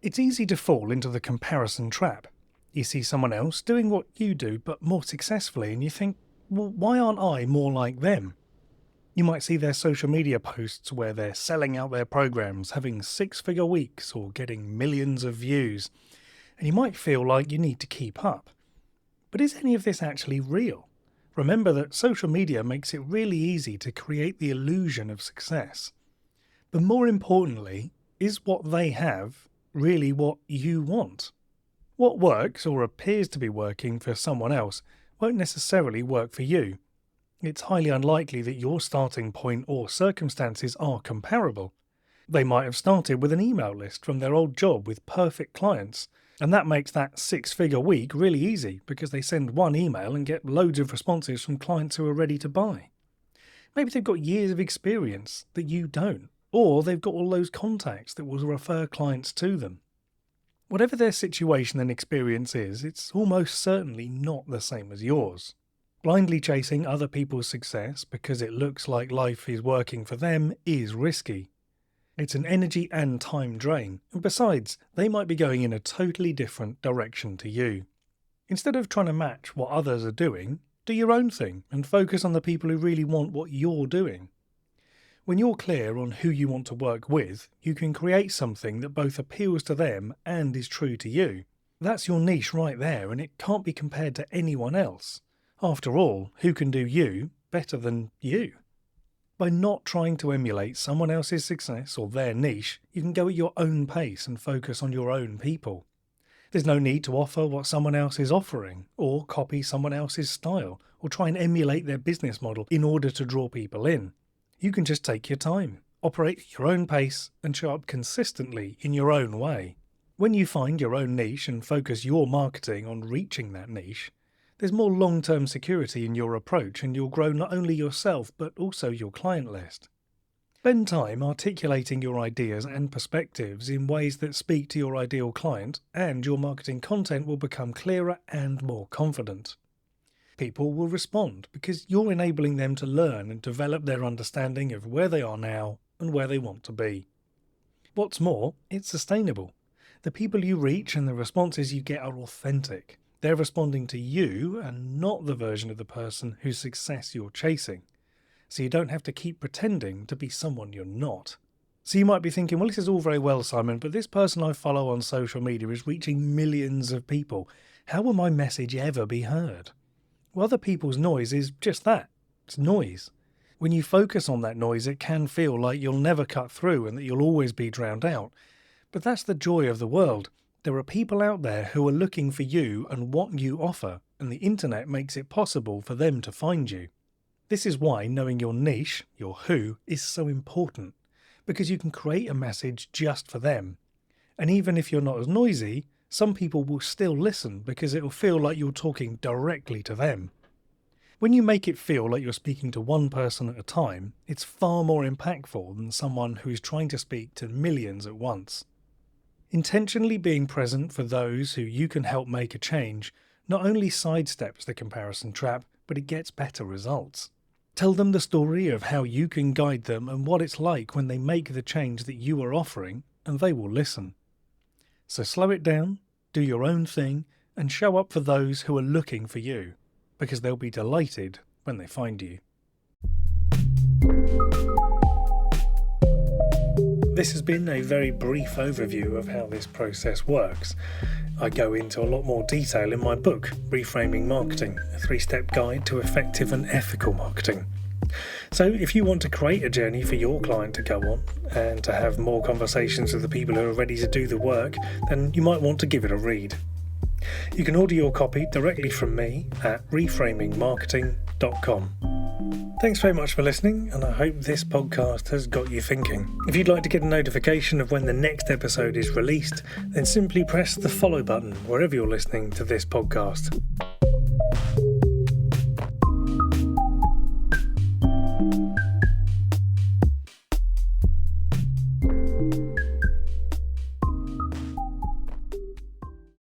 It's easy to fall into the comparison trap. You see someone else doing what you do but more successfully and you think, well, why aren't I more like them? You might see their social media posts where they're selling out their programs, having six-figure weeks or getting millions of views, and you might feel like you need to keep up. But is any of this actually real? Remember that social media makes it really easy to create the illusion of success. But more importantly, is what they have really what you want? What works or appears to be working for someone else won't necessarily work for you. It's highly unlikely that your starting point or circumstances are comparable. They might have started with an email list from their old job with perfect clients, and that makes that six-figure week really easy because they send one email and get loads of responses from clients who are ready to buy. Maybe they've got years of experience that you don't, or they've got all those contacts that will refer clients to them. Whatever their situation and experience is, it's almost certainly not the same as yours. Blindly chasing other people's success because it looks like life is working for them is risky. It's an energy and time drain, and besides, they might be going in a totally different direction to you. Instead of trying to match what others are doing, do your own thing and focus on the people who really want what you're doing. When you're clear on who you want to work with, you can create something that both appeals to them and is true to you. That's your niche right there, and it can't be compared to anyone else. After all, who can do you better than you? By not trying to emulate someone else's success or their niche, you can go at your own pace and focus on your own people. There's no need to offer what someone else is offering, or copy someone else's style, or try and emulate their business model in order to draw people in. You can just take your time, operate at your own pace, and show up consistently in your own way. When you find your own niche and focus your marketing on reaching that niche, there's more long-term security in your approach and you'll grow not only yourself but also your client list. Spend time articulating your ideas and perspectives in ways that speak to your ideal client, and your marketing content will become clearer and more confident. People will respond because you're enabling them to learn and develop their understanding of where they are now and where they want to be. What's more, it's sustainable. The people you reach and the responses you get are authentic. They're responding to you and not the version of the person whose success you're chasing. So you don't have to keep pretending to be someone you're not. So you might be thinking, well, this is all very well, Simon, but this person I follow on social media is reaching millions of people. How will my message ever be heard? Well, other people's noise is just that. It's noise. When you focus on that noise, it can feel like you'll never cut through and that you'll always be drowned out. But that's the joy of the world. There are people out there who are looking for you and what you offer, and the internet makes it possible for them to find you. This is why knowing your niche, your who, is so important, because you can create a message just for them. And even if you're not as noisy, some people will still listen because it will feel like you're talking directly to them. When you make it feel like you're speaking to one person at a time, it's far more impactful than someone who is trying to speak to millions at once. Intentionally being present for those who you can help make a change not only sidesteps the comparison trap, but it gets better results. Tell them the story of how you can guide them and what it's like when they make the change that you are offering, and they will listen. So slow it down, do your own thing, and show up for those who are looking for you, because they'll be delighted when they find you. This has been a very brief overview of how this process works. I go into a lot more detail in my book, Reframing Marketing, a 3-step guide to effective and ethical marketing. So if you want to create a journey for your client to go on and to have more conversations with the people who are ready to do the work, then you might want to give it a read. You can order your copy directly from me at reframingmarketing.com. Thanks very much for listening, and I hope this podcast has got you thinking. If you'd like to get a notification of when the next episode is released, then simply press the follow button wherever you're listening to this podcast.